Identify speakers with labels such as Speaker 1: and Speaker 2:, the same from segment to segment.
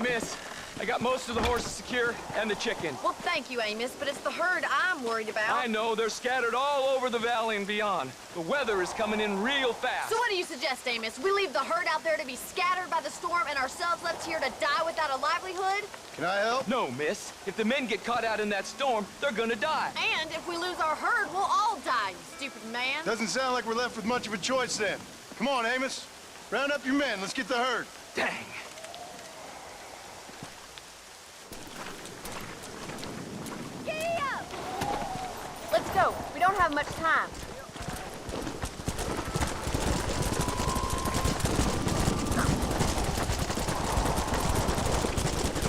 Speaker 1: miss. I got most of the horses secure and the chicken.
Speaker 2: Well, thank you, Amos, but it's the herd I'm worried about.
Speaker 1: I know, they're scattered all over the valley and beyond. The weather is coming in real fast.
Speaker 2: So what do you suggest, Amos? We leave the herd out there to be scattered by the storm and ourselves left here to die without a livelihood?
Speaker 3: Can I help?
Speaker 1: No, miss. If the men get caught out in that storm, they're gonna die.
Speaker 2: And if we lose our herd, we'll all die, you stupid man.
Speaker 3: Doesn't sound like we're left with much of a choice then. Come on, Amos. Round up your men. Let's get the herd.
Speaker 1: Dang.
Speaker 2: Let's go. We don't have much time.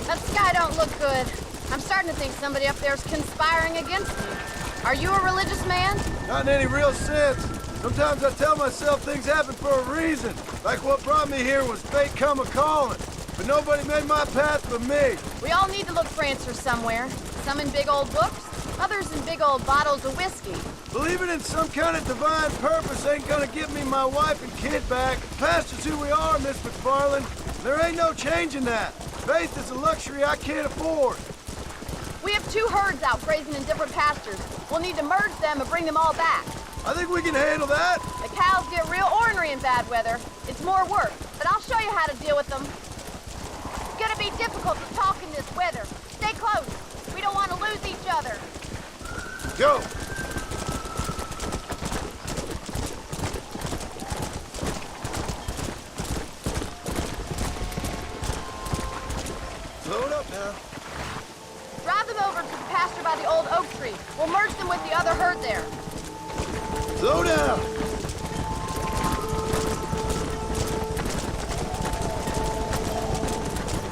Speaker 2: That sky don't look good. I'm starting to think somebody up there's conspiring against me. Are you a religious man?
Speaker 4: Not in any real sense. Sometimes I tell myself things happen for a reason. Like what brought me here was fate come a-calling. But nobody made my path but me.
Speaker 2: We all need to look for answers somewhere. Some in big old books, others in big old bottles of whiskey.
Speaker 4: Believing in some kind of divine purpose ain't gonna give me my wife and kid back. The past is who we are, Miss McFarland. There ain't no changing that. Faith is a luxury I can't afford.
Speaker 2: We have 2 herds out grazing in different pastures. We'll need to merge them and bring them all back.
Speaker 4: I think we can handle that.
Speaker 2: The cows get real ornery in bad weather. It's more work, but I'll show you how to deal with them. It's gonna be difficult to talk in this weather. Stay close. We don't want to lose each other.
Speaker 4: Go. Slow it up now.
Speaker 2: Drive them over to the pasture by the old oak tree. We'll merge them with the other herd there.
Speaker 4: Slow down.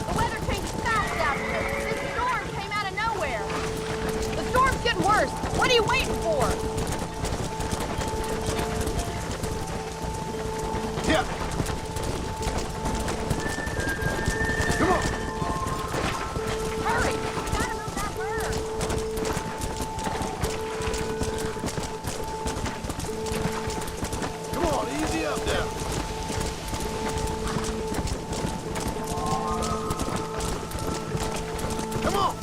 Speaker 2: The weather changes fast out here. This storm came out of nowhere. The storm's getting worse. What are you waiting for?
Speaker 4: Yeah. Come on.
Speaker 2: Hurry! We gotta move that herd.
Speaker 4: Come on, easy up now. Come on.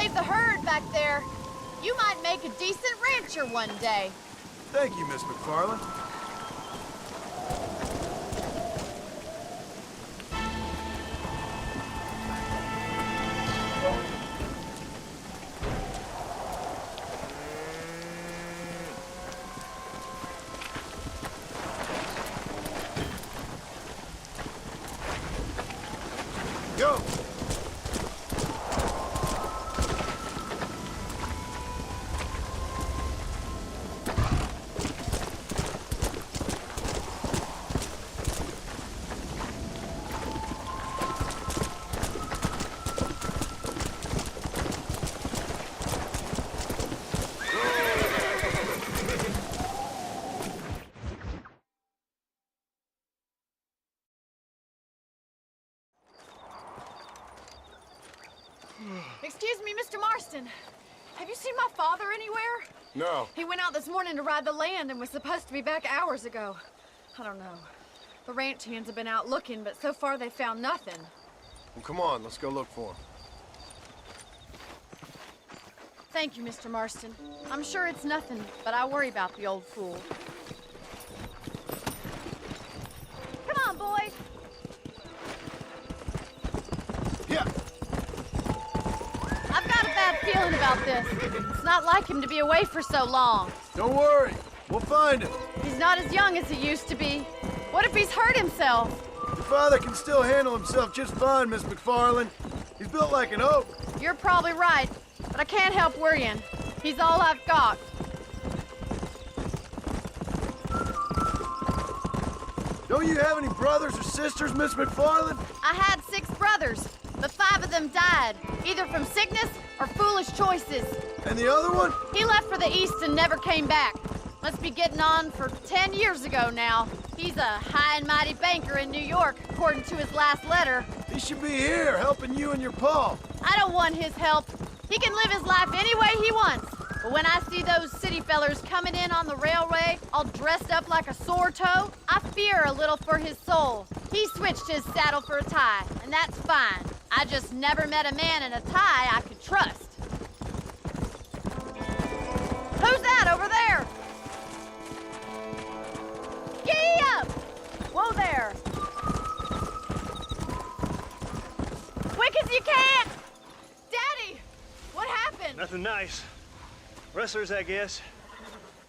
Speaker 2: save the herd back there. You might make a decent rancher one day.
Speaker 4: Thank you, Miss McFarland. Go!
Speaker 2: Excuse me, Mr. Marston. Have you seen my father anywhere?
Speaker 3: No.
Speaker 2: He went out this morning to ride the land and was supposed to be back hours ago. I don't know. The ranch hands have been out looking, but so far they found nothing.
Speaker 3: Well, come on, let's go look for him.
Speaker 2: Thank you, Mr. Marston. I'm sure it's nothing, but I worry about the old fool. Come on, boys.
Speaker 3: Yeah.
Speaker 2: I've got a bad feeling about this. It's not like him to be away for so long.
Speaker 4: Don't worry. We'll find him.
Speaker 2: He's not as young as he used to be. What if he's hurt himself?
Speaker 4: Your father can still handle himself just fine, Miss McFarland. He's built like an oak.
Speaker 2: You're probably right, but I can't help worrying. He's all I've got.
Speaker 4: Don't you have any brothers or sisters, Miss McFarland?
Speaker 2: I had 6 brothers, but 5 of them died, either from sickness or foolish choices.
Speaker 4: And the other one?
Speaker 2: He left for the east and never came back. Must be getting on for 10 years ago now. He's a high and mighty banker in New York, according to his last letter.
Speaker 4: He should be here, helping you and your pa.
Speaker 2: I don't want his help. He can live his life any way he wants. But when I see those city fellers coming in on the railway, all dressed up like a sore toe, I fear a little for his soul. He switched his saddle for a tie, and that's fine. I just never met a man in a tie I could trust. Who's that over there? Gee up! Whoa there! Quick as you can! Daddy! What happened?
Speaker 5: Nothing nice. Rustlers, I guess.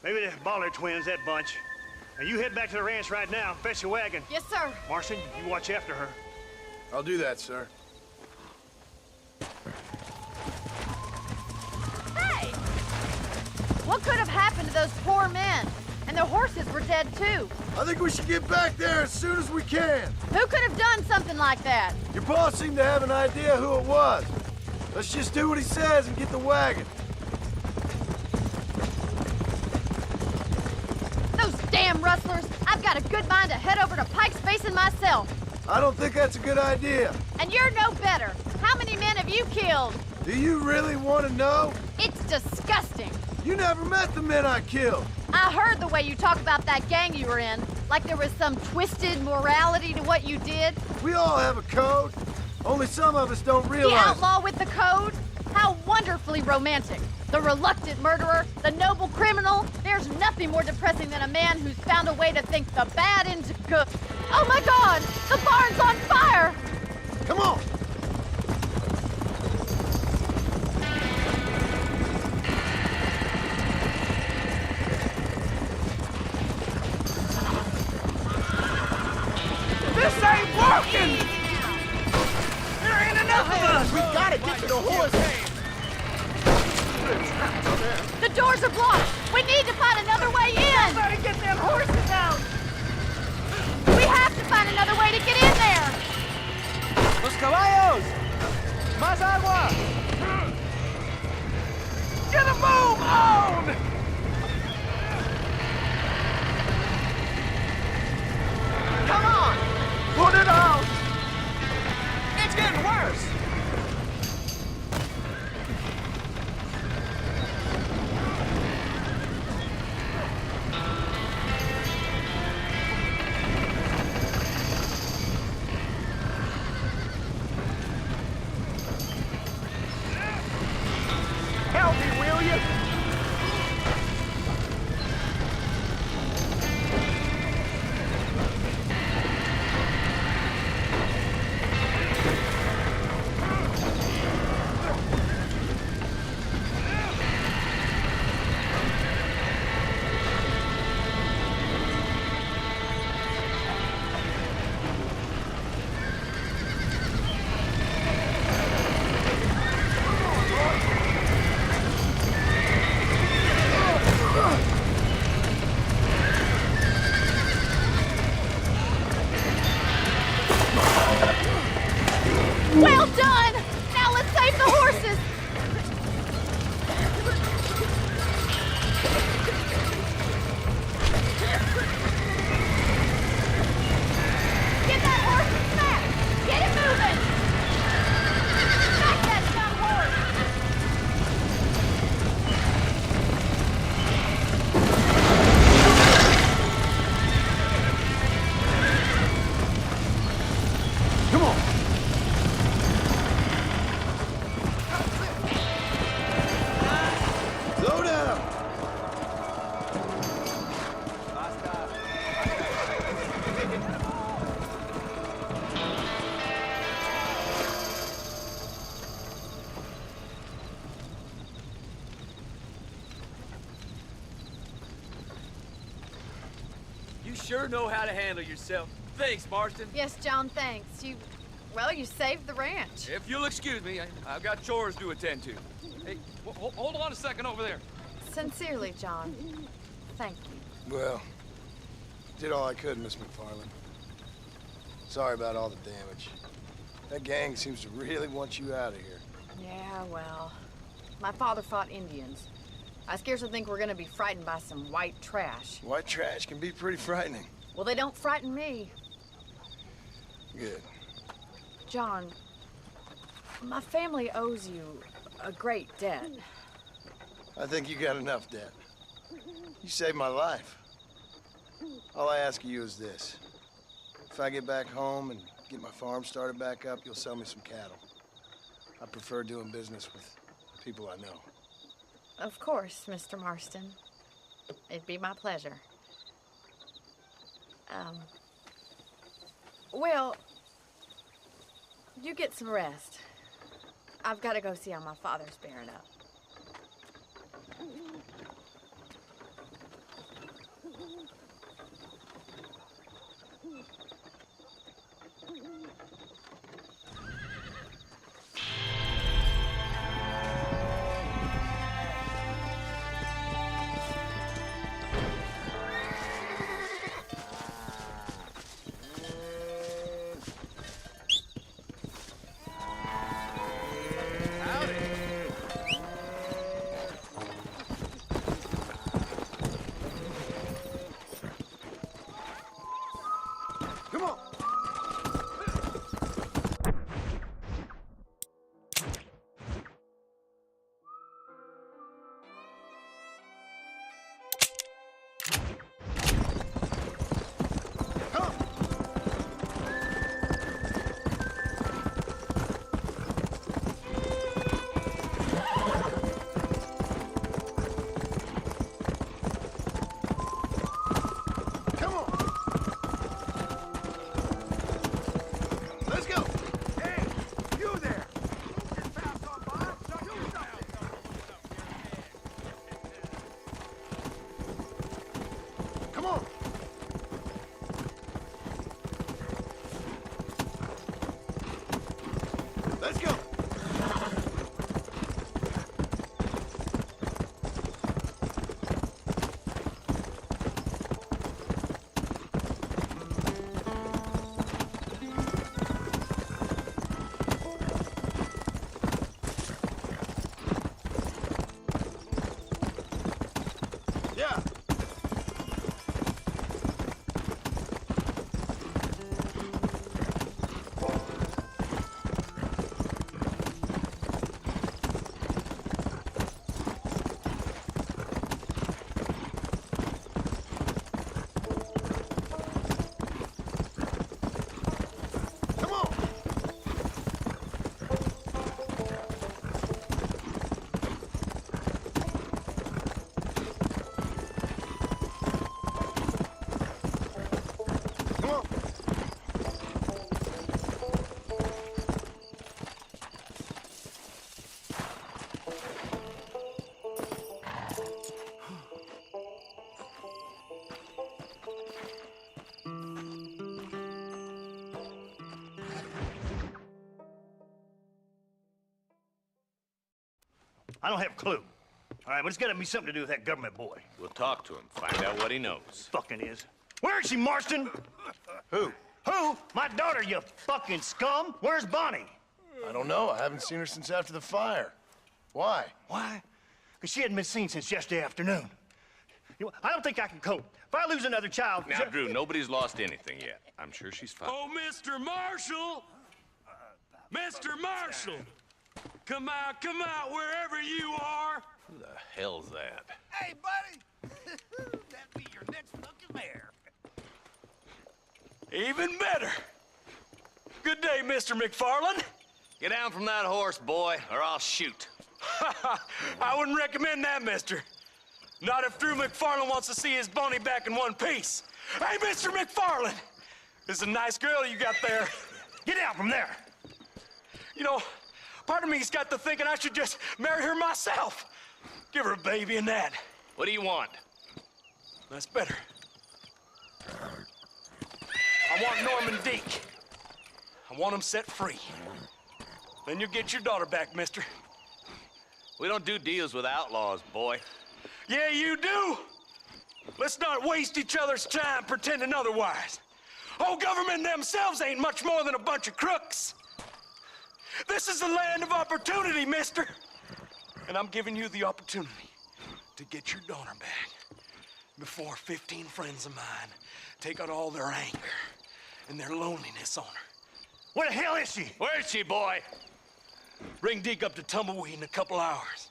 Speaker 5: Maybe the Baller twins, that bunch. Now you head back to the ranch right now and fetch a wagon.
Speaker 2: Yes, sir.
Speaker 5: Marston, you watch after her.
Speaker 3: I'll do that, sir.
Speaker 2: Hey! What could have happened to those poor men? And their horses were dead, too.
Speaker 4: I think we should get back there as soon as we can.
Speaker 2: Who could have done something like that?
Speaker 4: Your boss seemed to have an idea who it was. Let's just do what he says and get the wagon.
Speaker 2: Those damn rustlers! I've got a good mind to head over to Pike's Basin myself.
Speaker 4: I don't think that's a good idea.
Speaker 2: And you're no better. How many men have you killed?
Speaker 4: Do you really want to know?
Speaker 2: It's disgusting.
Speaker 4: You never met the men I killed.
Speaker 2: I heard the way you talk about that gang you were in, like there was some twisted morality to what you did.
Speaker 4: We all have a code. Only some of us don't
Speaker 2: The
Speaker 4: realize it.
Speaker 2: outlaw with the code? How wonderfully romantic. The reluctant murderer, the noble criminal. There's nothing more depressing than a man who's found a way to think the bad into good. Oh my God! The barn's on fire!
Speaker 4: Come on.
Speaker 6: This ain't working! There ain't enough of us! We gotta get to the horse!
Speaker 2: The doors are blocked! We need to find another way in!
Speaker 6: Better get them horses out!
Speaker 2: We have to find another way to get in there!
Speaker 1: ¡Los caballos! ¡Más agua!
Speaker 6: Get a move on! Come on! Put it out!
Speaker 1: It's getting worse!
Speaker 7: sure know how to handle yourself. Thanks, Marston.
Speaker 2: Yes, John, thanks. Well, you saved the ranch.
Speaker 1: If you'll excuse me, I've got chores to attend to. Hey, hold on a second over there.
Speaker 2: Sincerely, John. Thank you.
Speaker 4: Well, did all I could, Miss McFarland. Sorry about all the damage. That gang seems to really want you out of here.
Speaker 2: Yeah, well, my father fought Indians. I scarcely think we're gonna be frightened by some white trash.
Speaker 4: White trash can be pretty frightening.
Speaker 2: Well, they don't frighten me.
Speaker 4: Good.
Speaker 2: John, my family owes you a great debt.
Speaker 4: I think you got enough debt. You saved my life. All I ask of you is this. If I get back home and get my farm started back up, you'll sell me some cattle. I prefer doing business with people I know.
Speaker 2: Of course, Mr. Marston. It'd be my pleasure. Well, you get some rest. I've got to go see how my father's bearing up.
Speaker 4: Come on! Let's go! Yeah!
Speaker 5: I don't have a clue. All right, but it's gotta be something to do with that government boy.
Speaker 8: We'll talk to him, find out what he knows.
Speaker 5: Fucking is. Where is she, Marston?
Speaker 4: Who?
Speaker 5: Who? My daughter, you fucking scum! Where's Bonnie?
Speaker 4: I don't know. I haven't seen her since after the fire. Why?
Speaker 5: Why? Because she hadn't been seen since yesterday afternoon. You know, I don't think I can cope. If I lose another child...
Speaker 8: Now, Drew, nobody's lost anything yet. I'm sure she's fine.
Speaker 1: Oh, Mr. Marshall! Mr. Marshall! Come out, wherever you are!
Speaker 8: Who the hell's that?
Speaker 6: Hey, buddy! That'd be your next looking mare.
Speaker 1: Even better! Good day, Mr. McFarland.
Speaker 8: Get down from that horse, boy, or I'll shoot.
Speaker 1: I wouldn't recommend that, mister. Not if Drew McFarland wants to see his Bonnie back in one piece. Hey, Mr. McFarland! This is a nice girl you got there.
Speaker 5: Get out from there!
Speaker 1: You know, part of me's got to thinking I should just marry her myself. Give her a baby and that.
Speaker 8: What do you want?
Speaker 1: That's better. I want Norman Deke. I want him set free. Then you'll get your daughter back, mister.
Speaker 8: We don't do deals with outlaws, boy.
Speaker 1: Yeah, you do. Let's not waste each other's time pretending otherwise. Old government themselves ain't much more than a bunch of crooks. This is the land of opportunity, mister. And I'm giving you the opportunity to get your daughter back before 15 friends of mine take out all their anger and their loneliness on her.
Speaker 5: Where the hell is she?
Speaker 8: Where is she, boy?
Speaker 1: Bring Deke up to Tumbleweed in a couple hours.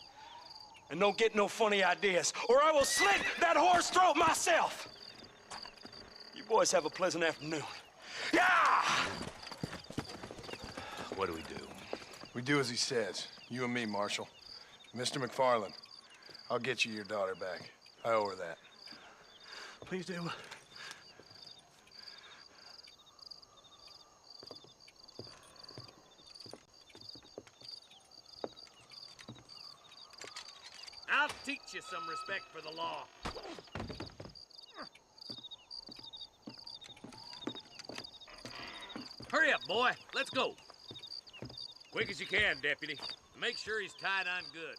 Speaker 1: And don't get no funny ideas, or I will slit that horse throat myself. You boys have a pleasant afternoon. Yeah!
Speaker 8: What do we do?
Speaker 4: We do as he says. You and me, Marshal. Mr. McFarland, I'll get you your daughter back. I owe her that.
Speaker 5: Please do.
Speaker 7: I'll teach you some respect for the law. Hurry up, boy. Let's go. Quick as you can, deputy. Make sure he's tied on good.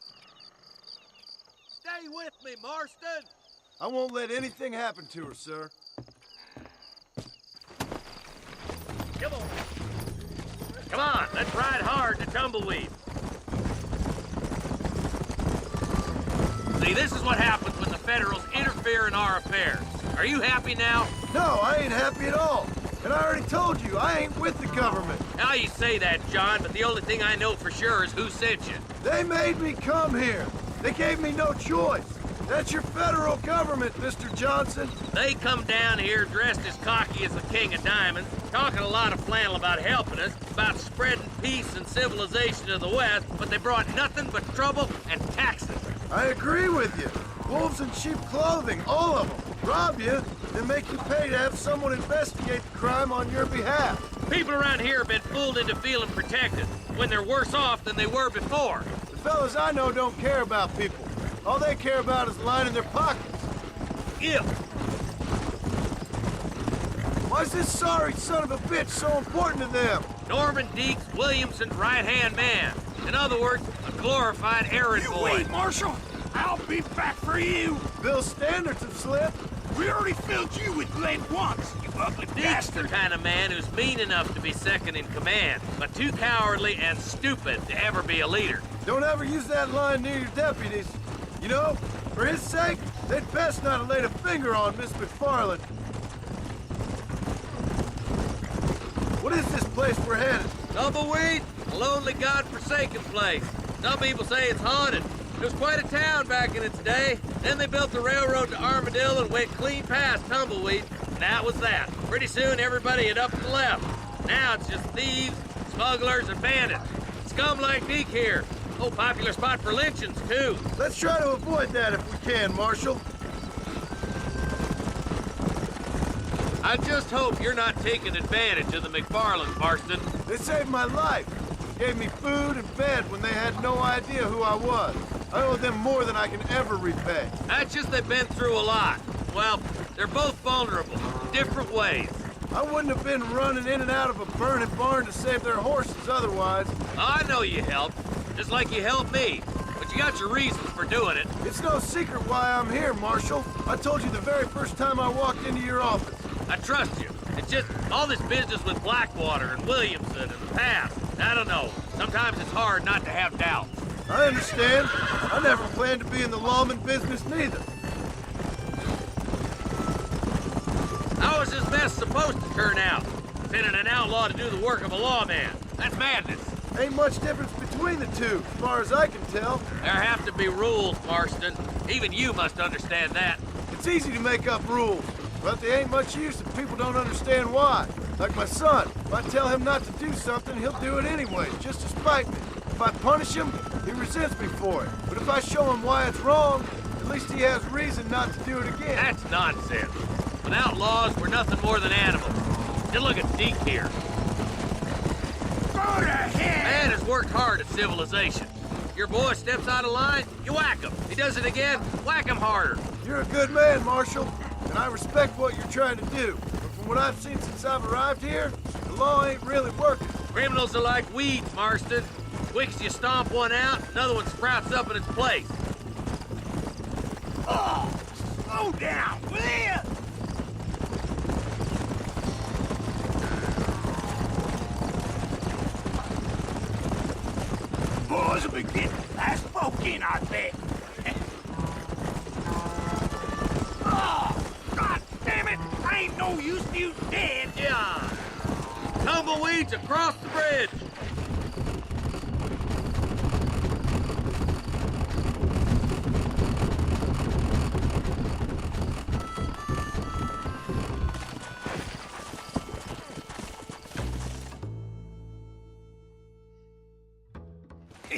Speaker 7: Stay with me, Marston.
Speaker 3: I won't let anything happen to her, sir.
Speaker 7: Come on. Come on, let's ride hard to Tumbleweed. See, this is what happens when the Federals interfere in our affairs. Are you happy now?
Speaker 3: No, I ain't happy at all. And I already told you, I ain't with the government.
Speaker 7: Now you say that, John, but the only thing I know for sure is who sent you.
Speaker 3: They made me come here. They gave me no choice. That's your federal government, Mr. Johnson.
Speaker 7: They come down here dressed as cocky as the King of Diamonds, talking a lot of flannel about helping us, about spreading peace and civilization to the West, but they brought nothing but trouble and taxes.
Speaker 3: I agree with you. Wolves in sheep clothing, all of them. Rob you, then make you pay to have someone investigate the crime on your behalf.
Speaker 7: People around here have been fooled into feeling protected, when they're worse off than they were before.
Speaker 3: The fellas I know don't care about people. All they care about is lining their pockets.
Speaker 7: If
Speaker 3: Why's this sorry son of a bitch so important to them?
Speaker 7: Norman Deke's Williamson's right-hand man. In other words, a glorified errand boy.
Speaker 6: Marshal. I'll be back for you.
Speaker 3: Bill's standards have slipped.
Speaker 6: We already filled you with lead once, you ugly
Speaker 7: Deke's the
Speaker 6: bastard.
Speaker 7: kind of man who's mean enough to be second in command, but too cowardly and stupid to ever be a leader.
Speaker 3: Don't ever use that line near your deputies. You know, for his sake, they'd best not have laid a finger on Miss McFarland. What is this place we're headed?
Speaker 7: Tumbleweed, a lonely, god-forsaken place. Some people say it's haunted. It was quite a town back in its day. Then they built the railroad to Armadillo and went clean past Tumbleweed. And that was that. Pretty soon, everybody had up and left. Now it's just thieves, smugglers, and bandits. Scum like Deke here. Oh, popular spot for lynchings, too.
Speaker 3: Let's try to avoid that if we can, Marshal.
Speaker 7: I just hope you're not taking advantage of the McFarlands, Marston.
Speaker 3: They saved my life. Gave me food and bed when they had no idea who I was. I owe them more than I can ever repay.
Speaker 7: That's just they've been through a lot. Well, they're both vulnerable, different ways.
Speaker 3: I wouldn't have been running in and out of a burning barn to save their horses otherwise.
Speaker 7: I know you helped, just like you helped me. But you got your reasons for doing it.
Speaker 3: It's no secret why I'm here, Marshal. I told you the very first time I walked into your office.
Speaker 7: I trust you. It's just all this business with Blackwater and Williamson and the past. I don't know. Sometimes it's hard not to have doubts.
Speaker 3: I understand. I never planned to be in the lawman business neither.
Speaker 7: How is this mess supposed to turn out? Sending an outlaw to do the work of a lawman. That's madness.
Speaker 3: Ain't much difference between the two, as far as I can tell.
Speaker 7: There have to be rules, Marston. Even you must understand that.
Speaker 3: It's easy to make up rules, but they ain't much use if people don't understand why. Like my son, if I tell him not to do something, he'll do it anyway, just to spite me. If I punish him, he resents me for it. But if I show him why it's wrong, at least he has reason not to do it again.
Speaker 7: That's nonsense. With outlaws, we're nothing more than animals. Just look at Deke here.
Speaker 6: Go to hell.
Speaker 7: Man has worked hard at civilization. Your boy steps out of line, you whack him. He does it again, whack him harder.
Speaker 3: You're a good man, Marshal. and I respect what you're trying to do. But from what I've seen since I've arrived here, the law ain't really working.
Speaker 7: Criminals are like weeds, Marston. Quick as you stomp one out, another one sprouts up in its place.
Speaker 6: Oh, slow down, will you? Boys will be getting last folk in, I bet. Oh, God damn it! I ain't no use to you dead.
Speaker 7: Yeah. Tumbleweeds across the bridge.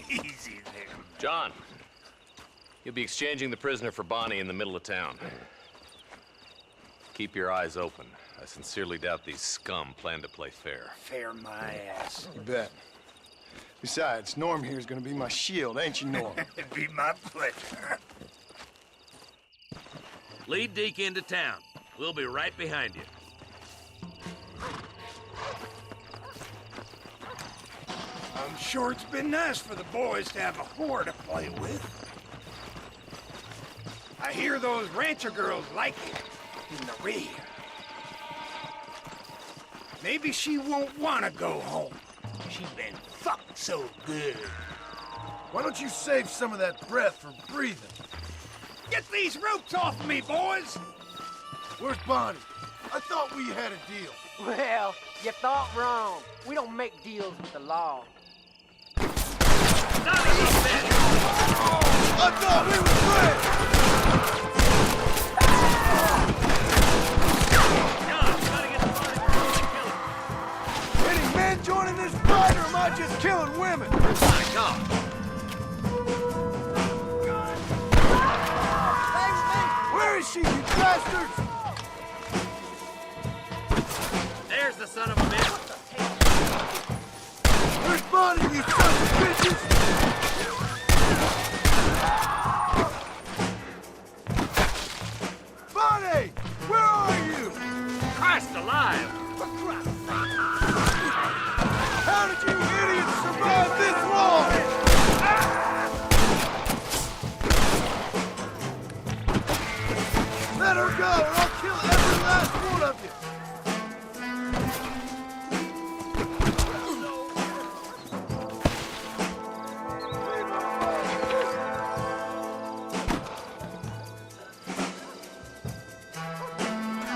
Speaker 6: Easy there.
Speaker 8: John, you'll be exchanging the prisoner for Bonnie in the middle of town. Keep your eyes open. I sincerely doubt these scum plan to play fair.
Speaker 6: Fair my ass.
Speaker 3: You bet. Besides, Norm here's gonna be my shield, ain't you, Norm?
Speaker 6: It'd be my pleasure.
Speaker 7: Lead Deke into town. We'll be right behind you.
Speaker 6: I'm sure it's been nice for the boys to have a whore to play with. I hear those rancher girls like it in the rear. Maybe she won't want to go home. She's been fucked so good.
Speaker 3: Why don't you save some of that breath for breathing?
Speaker 6: Get these ropes off of me, boys!
Speaker 3: Where's Bonnie? I thought we had a deal.
Speaker 9: Well, you thought wrong. We don't make deals with the law.
Speaker 7: Son of a bitch!
Speaker 3: I thought we were friends!
Speaker 7: John, you gotta get the party before they kill him.
Speaker 3: Any men joining this fight, or am I just killing women?
Speaker 7: My God.
Speaker 3: Where is she, you bastards?
Speaker 7: There's the son of a bitch.
Speaker 3: Where's Bonnie, you sons of bitches? Bonnie! Where are you?
Speaker 7: Christ alive!
Speaker 3: How did you idiots survive this long? Let her go, or I'll kill every last one of you!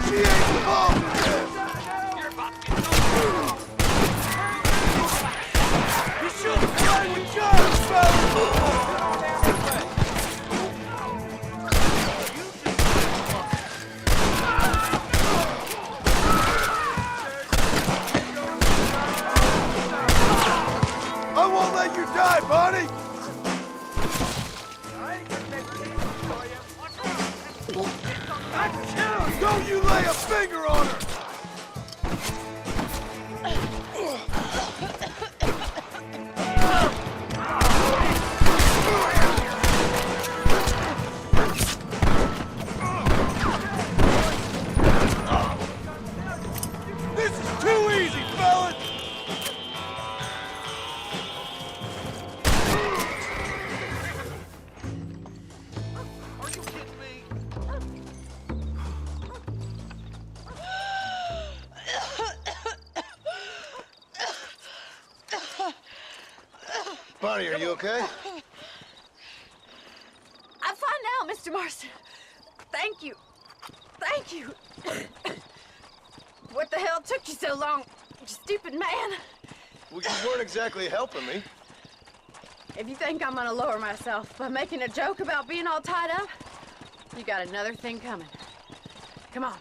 Speaker 3: She ain't involved in this!
Speaker 7: You're about to get
Speaker 3: You should play with guns, fellas! I won't let you die, Bonnie! Don't you lay a finger on her! This is too easy, fellas!
Speaker 7: Are you kidding me?
Speaker 4: Bonnie, are you okay?
Speaker 2: I'm fine now, Mr. Marston. Thank you. Thank you. What the hell took you so long, you stupid man?
Speaker 4: Well, you weren't exactly helping me.
Speaker 2: If you think I'm gonna lower myself by making a joke about being all tied up, you got another thing coming. Come on.